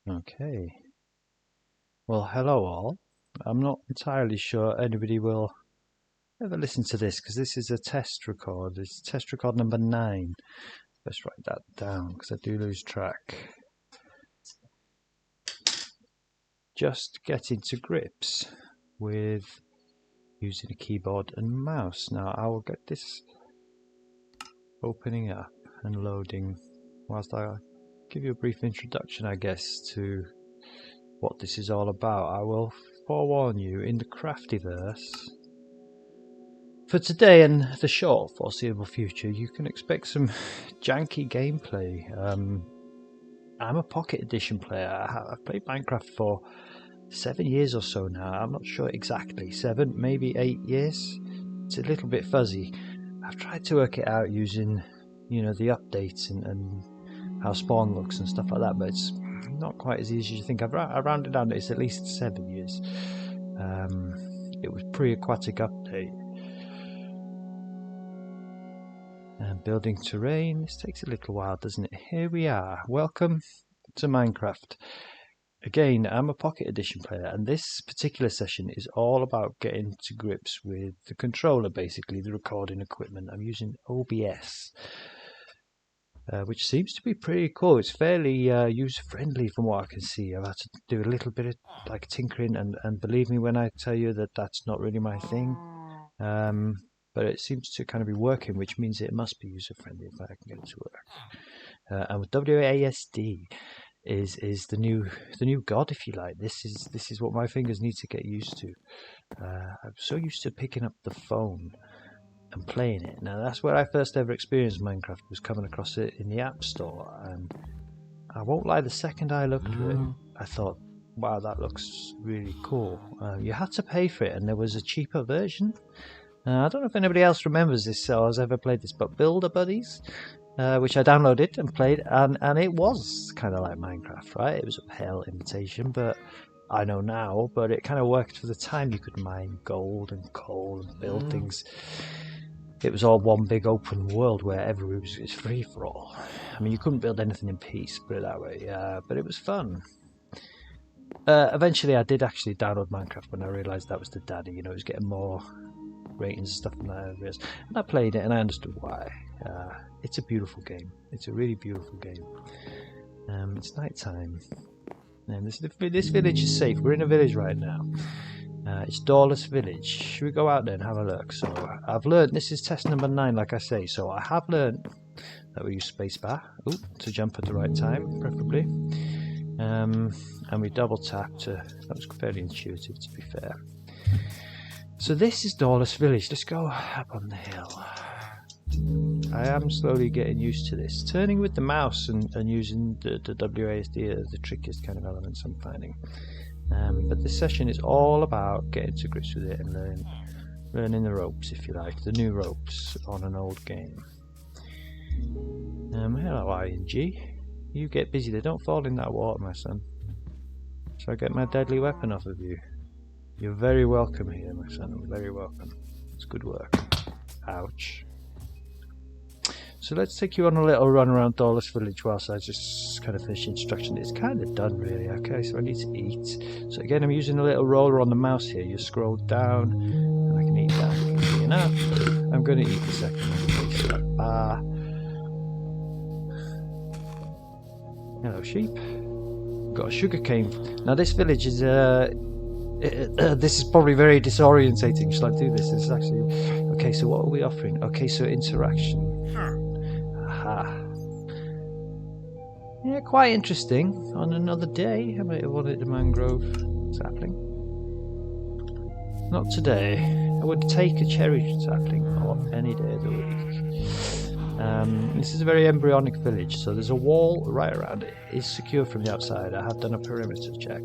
Okay. Well, hello all. I'm not entirely sure anybody will ever listen to this because this is a test record. It's test record number 9. Let's write that down because I do lose track. Just getting to grips with using a keyboard and mouse. Now I will get this opening up and loading whilst I give you a brief introduction, I guess, to what this is all about. I will forewarn you, in the Craftyverse, for today and the short foreseeable future, you can expect some janky gameplay. I'm a Pocket Edition player. I've played Minecraft for 7 years or so now. I'm not sure exactly. 7, maybe 8 years. It's a little bit fuzzy. I've tried to work it out using, the updates and how spawn looks and stuff like that, but it's not quite as easy as you think. I've rounded down that it's at least 7 years. It was pre-aquatic update. And building terrain. This takes a little while, doesn't it? Here we are. Welcome to Minecraft. Again, I'm a Pocket Edition player, and this particular session is all about getting to grips with the controller, basically, the recording equipment. I'm using OBS. Which seems to be pretty cool. It's fairly user-friendly from what I can see. I've had to do a little bit of tinkering, and believe me when I tell you that that's not really my thing. But it seems to kind of be working, which means it must be user-friendly if I can get it to work. And with WASD is the new god, if you like. This is what my fingers need to get used to. I'm so used to picking up the phone and playing it. Now that's where I first ever experienced Minecraft, was coming across it in the App Store, and I won't lie, the second I looked at it I thought, wow, that looks really cool. You had to pay for it, and there was a cheaper version. I don't know if anybody else remembers this or has ever played this, but Builder Buddies, which I downloaded and played, and it was kind of like Minecraft, right? It was a pale imitation, but I know now, but it kind of worked for the time. You could mine gold and coal and build things. It was all one big open world where everything was free for all. I mean, you couldn't build anything in peace, put it that way, but it was fun. Eventually, I did actually download Minecraft when I realised that was the daddy. It was getting more ratings and stuff than I realised. And I played it and I understood why. It's a beautiful game. It's a really beautiful game. It's night time. And this village is safe. We're in a village right now. It's Doorless Village. Should we go out there and have a look? So I've learned, this is test number 9, like I say. So I have learned that we use spacebar to jump at the right time, preferably. And we double tap to. That was fairly intuitive, to be fair. So this is Doorless Village. Let's go up on the hill. I am slowly getting used to this. Turning with the mouse and using the WASD are the trickiest kind of elements I'm finding. But this session is all about getting to grips with it and learning the ropes, if you like, the new ropes on an old game. Hello, ING. You get busy there. Don't fall in that water, my son. So I get my deadly weapon off of you. You're very welcome here, my son. Very welcome. It's good work. Ouch. So let's take you on a little run around Doorless Village whilst I just kind of finish instruction. It's kind of done, really. Okay, so I need to eat. So again, I'm using a little roller on the mouse here. You scroll down, and I can eat that. Easy enough. I'm going to eat the second one. Place that bar. Hello, sheep. Got a sugar cane. Now this village is this is probably very disorientating. Shall I do this? This is actually okay. So what are we offering? Okay, so interaction. Aha. Yeah, quite interesting. On another day, I might have wanted a mangrove sapling. Not today. I would take a cherry sapling on any day of the week. This is a very embryonic village, so there's a wall right around it. It's secure from the outside. I have done a perimeter check.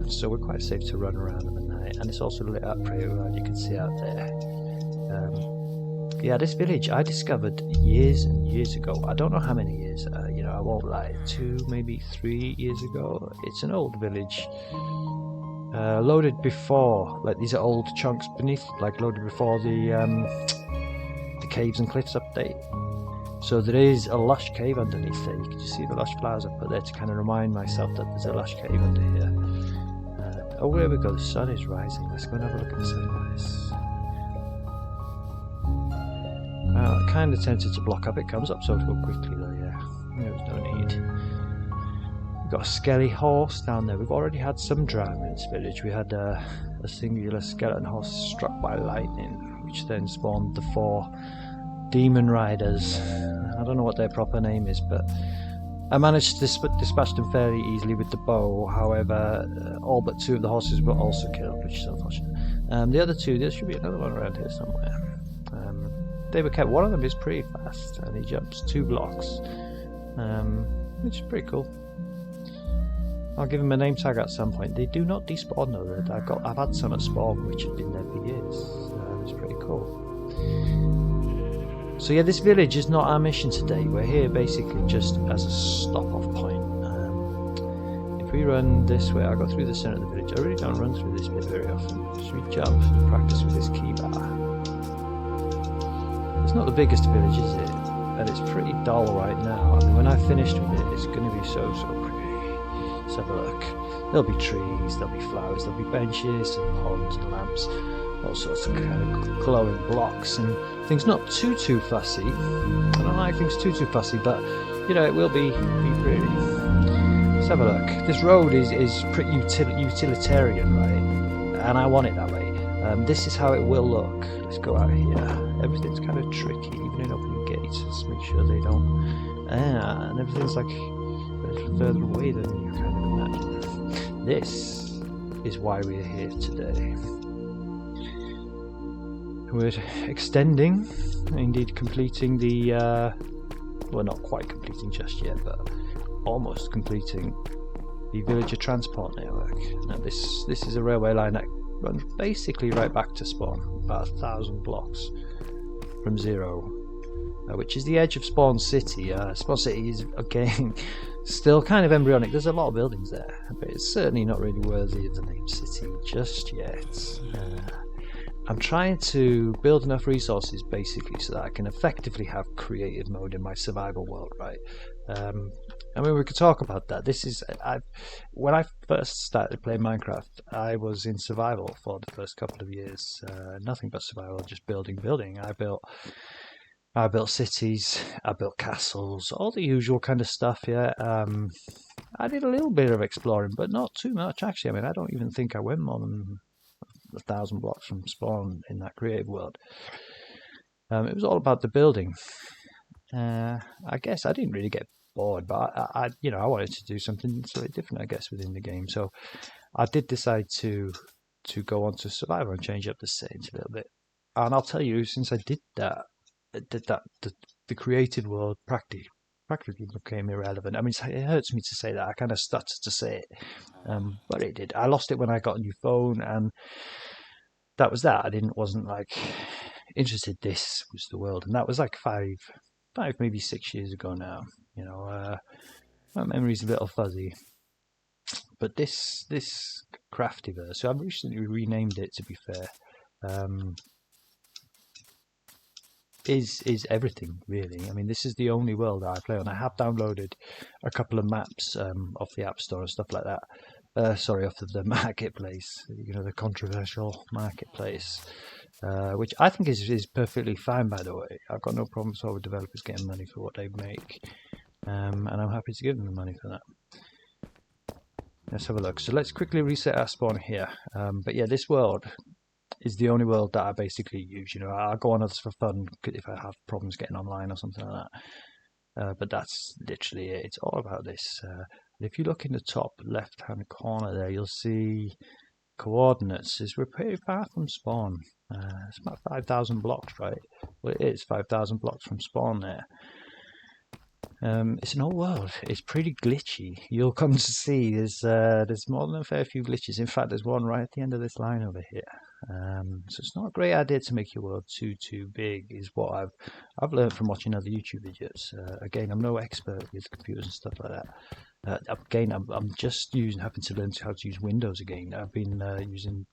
So we're quite safe to run around in the night, and it's also lit up pretty well, you can see out there. Yeah, this village I discovered years and years ago. I don't know how many years, I won't lie, 2, maybe 3 years ago. It's an old village, loaded before, these are old chunks beneath, loaded before the caves and cliffs update. So there is a lush cave underneath there. You can just see the lush flowers I put there to kind of remind myself that there's a lush cave under here. Oh, there we go, the sun is rising. Let's go and have a look at the sunrise. I'm kind of tempted to block up. It comes up so quickly though, yeah. There's no need. We've got a skelly horse down there. We've already had some drama in this village. We had a singular skeleton horse struck by lightning, which then spawned the 4 demon riders. I don't know what their proper name is, but I managed to dispatch them fairly easily with the bow. However, all but 2 of the horses were also killed, which is unfortunate. The other 2, there should be another one around here somewhere. They were kept. One of them is pretty fast, and he jumps 2 blocks, which is pretty cool. I'll give him a name tag at some point. They do not despawn though. I've had some at spawn which have been there for years. It's pretty cool. So yeah, this village is not our mission today. We're here basically just as a stop-off point. If we run this way, I'll go through the centre of the village. I really don't run through this bit very often. Should we jump and practice with this key bar? It's not the biggest village, is it? And it's pretty dull right now. I mean, when I've finished with it, it's going to be so pretty. Let's have a look. There'll be trees, there'll be flowers, there'll be benches and ponds and lamps. All sorts of kind of glowing blocks and things. Not too fussy. I don't like things too fussy, but you know, it will be pretty. Let's have a look. This road is pretty utilitarian, right? And I want it that way. This is how it will look. Let's go out here. Everything's kind of tricky, even in opening gates. Let's make sure they don't. And everything's like a little further away than you kind of imagine. This is why we're here today. We're extending, indeed completing the, well, not quite completing just yet, but almost completing the villager transport network. Now this is a railway line that runs basically right back to spawn, about 1,000 blocks from 0, which is the edge of Spawn City. Spawn City is, again, still kind of embryonic. There's a lot of buildings there, but it's certainly not really worthy of the name City just yet. I'm trying to build enough resources basically so that I can effectively have creative mode in my survival world, right? I mean, we could talk about that. When I first started playing Minecraft, I was in survival for the first couple of years. Nothing but survival, just building. I built cities, I built castles, all the usual kind of stuff, yeah. I did a little bit of exploring, but not too much actually. I mean, I don't even think I went more than 1,000 blocks from spawn in that creative world. It was all about the building. I guess I didn't really get bored, but I wanted to do something slightly different, I guess, within the game. So I did decide to go on to survival and change up the settings a little bit. And I'll tell you, since I did that, the created world practically became irrelevant. I mean, it hurts me to say that. I kind of stuttered to say it, but it did. I lost it when I got a new phone, and that was that. Wasn't like interested. This was the world, and that was like five, maybe 6 years ago now. You know, my memory's a little fuzzy. But this Craftyverse, so I've recently renamed it, to be fair, is everything really. I mean, this is the only world that I play on. I have downloaded a couple of maps off the App Store and stuff like that. Sorry, off of the marketplace, you know, the controversial marketplace, which I think is perfectly fine, by the way. I've got no problem at all with developers getting money for what they make, and I'm happy to give them the money for that. Let's have a look. So let's quickly reset our spawn here. But yeah, this world is the only world that I basically use. You know, I'll go on others for fun if I have problems getting online or something like that. But that's literally it. It's all about this. If you look in the top left-hand corner there, you'll see coordinates. We're pretty far from spawn. It's about 5,000 blocks, right? Well, it is 5,000 blocks from spawn there. It's an old world. It's pretty glitchy. You'll come to see there's more than a fair few glitches. In fact, there's one right at the end of this line over here. So it's not a great idea to make your world too big, is what I've learned from watching other YouTube videos. Again, I'm no expert with computers and stuff like that. Again, I'm just having to learn how to use Windows again. I've been using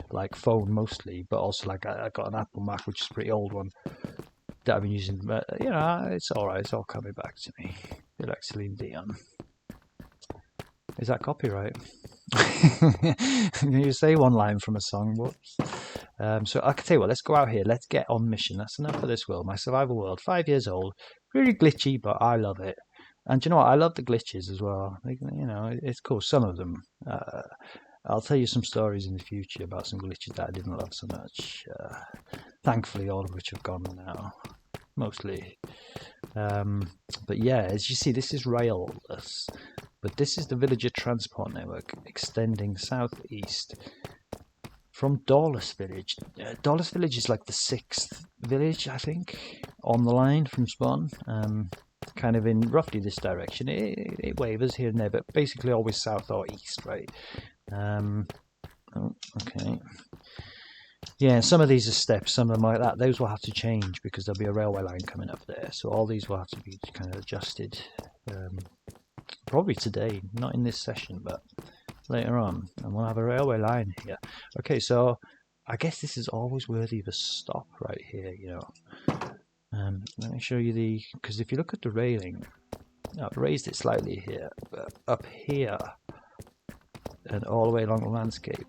like phone mostly, but also like I got an Apple Mac, which is a pretty old one. that I've been using, but you know, it's alright, it's all coming back to me. I feel like Celine Dion. Is that copyright? You say one line from a song, whoops. So I can tell you what, let's go out here, let's get on mission. That's enough of this world, my survival world, 5 years old, really glitchy, but I love it. And you know what, I love the glitches as well. You know, it's cool, some of them. I'll tell you some stories in the future about some glitches that I didn't love so much. Thankfully, all of which have gone now, mostly. But yeah, as you see, this is railless, but this is the villager transport network extending southeast from Dawless Village. Dawless Village is like the 6th village, I think, on the line from spawn. Kind of in roughly this direction. It wavers here and there, but basically always south or east, right? Oh, okay. Yeah, some of these are steps, some of them like that. Those will have to change because there'll be a railway line coming up there. So all these will have to be kind of adjusted. Probably today, not in this session, but later on. And we'll have a railway line here. Okay, so I guess this is always worthy of a stop right here, you know. Let me show you because if you look at the railing, I've raised it slightly here, but up here and all the way along the landscape,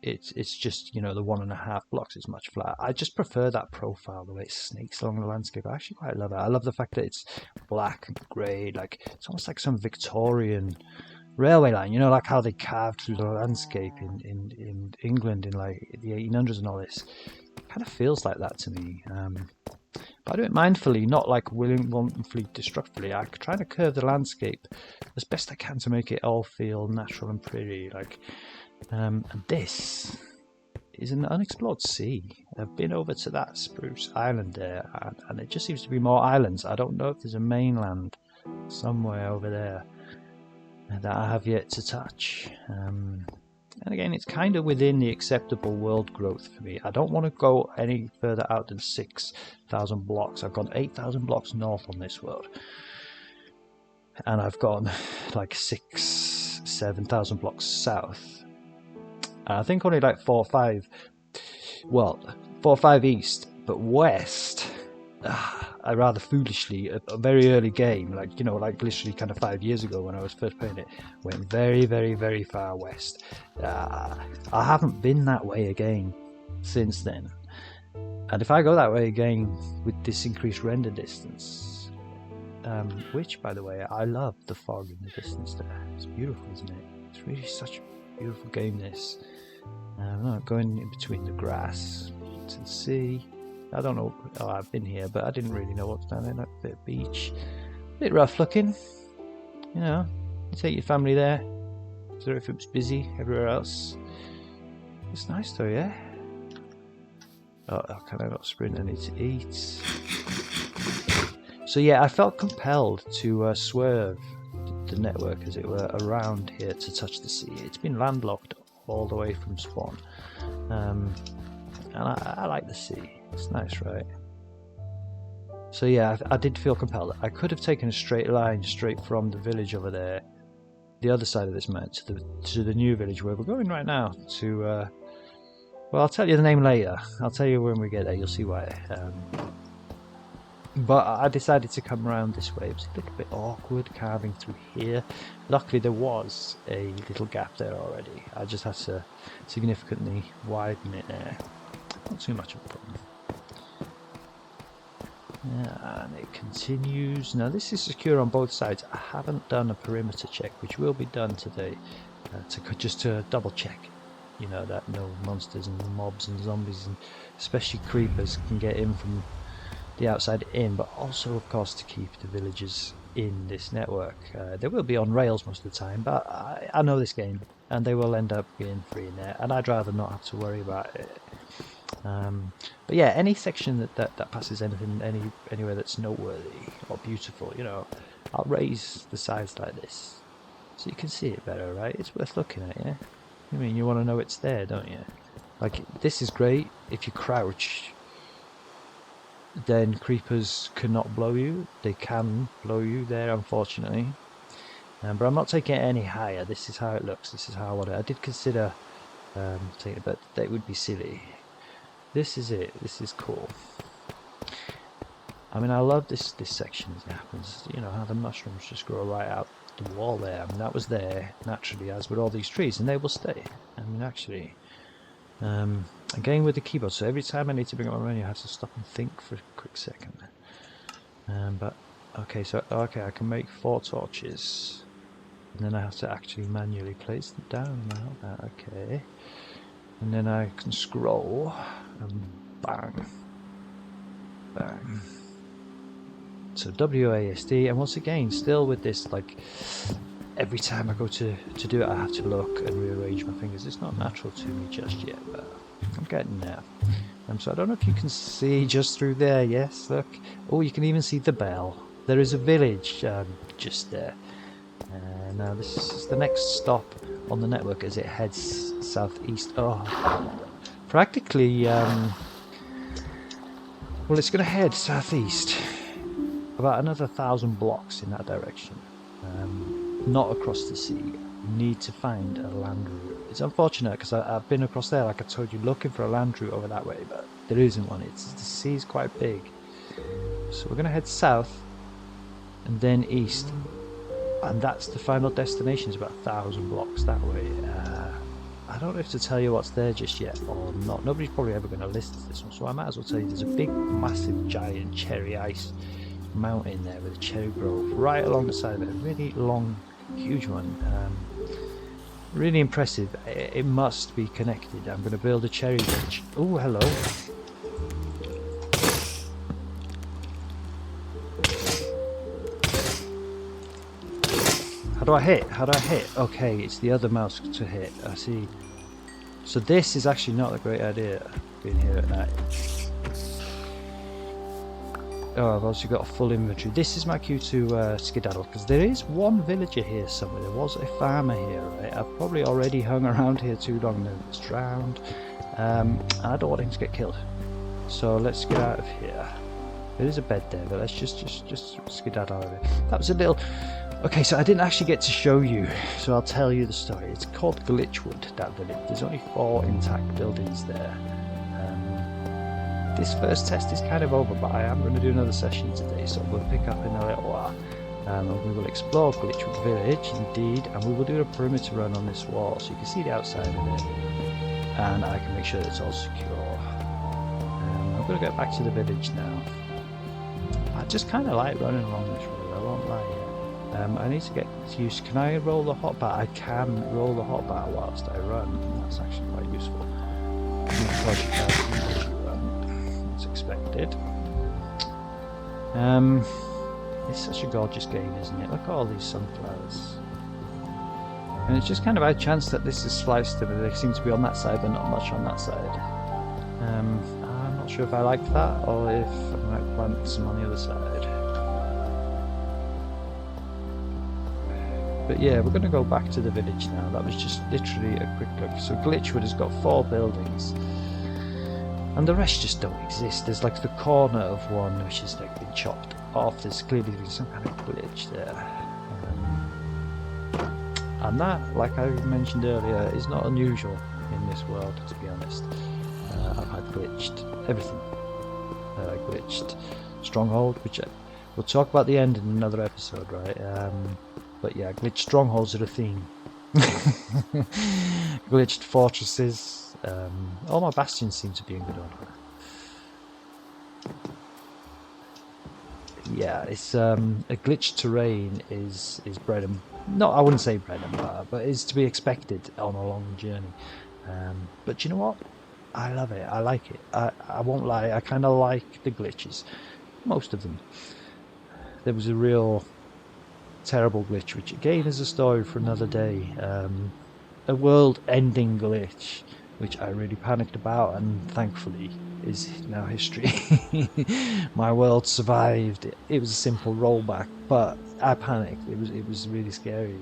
it's just, you know, the 1.5 blocks is much flatter. I just prefer that profile, the way it snakes along the landscape. I actually quite love it. I love the fact that it's black and grey, like it's almost like some Victorian railway line, you know, like how they carved through the landscape in England in like the 1800s and all this. It kind of feels like that to me. But I do it mindfully, not like willingly, destructively. I try to curve the landscape as best I can to make it all feel natural and pretty. Like, and this is an unexplored sea. I've been over to that spruce island there, and it just seems to be more islands. I don't know if there's a mainland somewhere over there that I have yet to touch. And again, it's kind of within the acceptable world growth for me. I don't want to go any further out than 6,000 blocks. I've gone 8,000 blocks north on this world. And I've gone like 7,000 blocks south. I think only like 4 or 5 east, but west. I rather foolishly, a very early game, like, you know, like literally kind of 5 years ago when I was first playing it, went very, very, very far west. I haven't been that way again since then. And if I go that way again with this increased render distance, which, by the way, I love the fog in the distance there. It's beautiful, isn't it? It's really such a beautiful game, this. Going in between the grass to the sea. I don't know, I've been here, but I didn't really know what's down there, like a bit of beach. A bit rough looking, you know. You take your family there, so if it was busy everywhere else. It's nice though, yeah? Oh, can I not sprint? I need to eat. So yeah, I felt compelled to swerve the network, as it were, around here to touch the sea. It's been landlocked all the way from spawn. And I like the sea. It's nice, right? So yeah, I did feel compelled. I could have taken a straight line straight from the village over there, the other side of this mountain, to the new village where we're going right now. Well, I'll tell you the name later. I'll tell you when we get there. You'll see why. But I decided to come around this way. It was a little bit awkward carving through here. Luckily, there was a little gap there already. I just had to significantly widen it there. Not too much of a problem. Yeah, and it continues. Now this is secure on both sides. I haven't done a perimeter check, which will be done today, just to double check, you know, that no monsters and mobs and zombies and especially creepers can get in from the outside in, but also of course to keep the villagers in this network. They will be on rails most of the time, but I know this game and they will end up being free in there, and I'd rather not have to worry about it. But yeah, any section that passes anything anywhere that's noteworthy or beautiful, you know, I'll raise the sides like this so you can see it better, right? It's worth looking at, yeah? I mean, you want to know it's there, don't you? Like, this is great. If you crouch, then creepers cannot blow you. They can blow you there, unfortunately. But I'm not taking it any higher. This is how it looks. This is how I want it. I did consider taking it, but that would be silly. This is it. This is cool. I mean, I love this section as it happens. You know, how the mushrooms just grow right out the wall there. I mean, that was there naturally, as with all these trees, and they will stay. I mean, actually, again with the keyboard, so every time I need to bring up my menu, I have to stop and think for a quick second. But, okay, so, okay, I can make 4 torches. And then I have to actually manually place them down now. Okay. And then I can scroll and bang. Bang. So WASD, and once again, still with this, like, every time I go to do it, I have to look and rearrange my fingers. It's not natural to me just yet, but I'm getting there. So I don't know if you can see just through there. Yes, look. Oh, you can even see the bell. There is a village just there. Now this is the next stop on the network as it heads southeast. Oh, practically, well, it's going to head southeast about another 1,000 blocks in that direction, not across the sea. You need to find a land route. It's unfortunate because I've been across there, like I told you, looking for a land route over that way, but there isn't one. The sea is quite big, so we're going to head south and then east. And that's the final destination. It's about 1,000 blocks that way. I don't know if to tell you what's there just yet or not. Nobody's probably ever going to listen to this one, so I might as well tell you there's a big, massive, giant cherry ice mountain there with a cherry grove right along the side of it. A really long, huge one. Really impressive. It must be connected. I'm going to build a cherry village. Oh, hello. How do I hit? How do I hit? Okay, it's the other mouse to hit. I see. So this is actually not a great idea, being here at night. Oh, I've also got a full inventory. This is my cue to skedaddle, because there is one villager here somewhere. There was a farmer here, right? I've probably already hung around here too long now. It's drowned. I don't want him to get killed. So let's get out of here. There is a bed there, but let's just skedaddle out of it. That was a little... Okay, so I didn't actually get to show you, so I'll tell you the story. It's called Glitchwood, that village. There's only 4 intact buildings there. This first test is kind of over, but I am going to do another session today, so we'll pick up in a little while. And we will explore Glitchwood Village, indeed, and we will do a perimeter run on this wall, so you can see the outside of it. And I can make sure that it's all secure. I'm going to get back to the village now. I just kind of like running along this road, I won't lie. I need to get used. Can I roll the hotbar? I can roll the hotbar whilst I run. That's actually quite useful. As expected. It's such a gorgeous game, isn't it? Look at all these sunflowers. And it's just kind of by chance that this is sliced and they seem to be on that side but not much on that side. I'm not sure if I like that or if I might plant some on the other side. But yeah, we're going to go back to the village now. That was just literally a quick look. So Glitchwood has got 4 buildings. And the rest just don't exist. There's like the corner of one which has like been chopped off. There's clearly been some kind of glitch there. And that, like I mentioned earlier, is not unusual in this world, to be honest. I've had glitched everything. Glitched stronghold, which we'll talk about the end in another episode, right? But yeah, glitched strongholds are a theme. Glitched fortresses. All my bastions seem to be in good order. Yeah, it's a glitched terrain is bread and I wouldn't say bread and butter, but it's to be expected on a long journey. But you know what? I love it. I like it. I won't lie. I kind of like the glitches, most of them. There was a real terrible glitch, which again is a story for another day. A world-ending glitch, which I really panicked about, and thankfully is now history. My world survived. It was a simple rollback, but I panicked. It was really scary.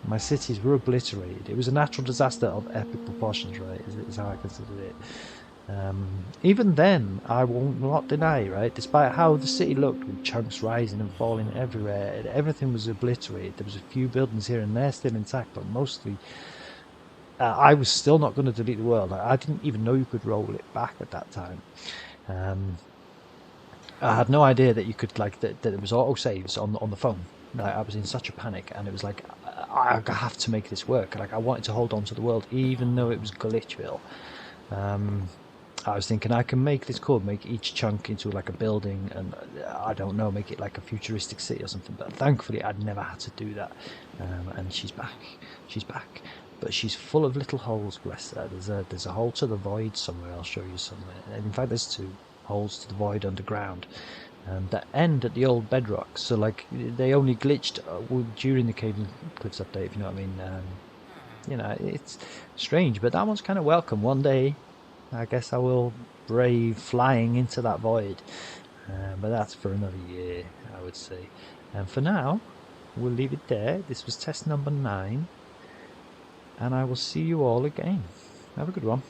My cities were obliterated. It was a natural disaster of epic proportions, right? Is how I consider it. Even then, I will not deny, right? Despite how the city looked, with chunks rising and falling everywhere, and everything was obliterated. There was a few buildings here and there still intact, but mostly. I was still not going to delete the world. I didn't even know you could roll it back at that time. I had no idea that you could like that it was auto saves on the phone. Like, I was in such a panic, and it was like I have to make this work. Like I wanted to hold on to the world, even though it was glitchville. I was thinking I can make this cool, make each chunk into like a building, and I don't know, make it like a futuristic city or something. But thankfully, I'd never had to do that. And she's back. She's back. But she's full of little holes, bless her. There's a hole to the void somewhere. I'll show you somewhere. And in fact, there's 2 holes to the void underground that end at the old Bedrock. So like they only glitched during the Cave and Cliffs update, if you know what I mean. You know, it's strange, but that one's kind of welcome. One day, I guess I will brave flying into that void. But that's for another year, I would say. And for now, we'll leave it there. This was test number 9. And I will see you all again. Have a good one.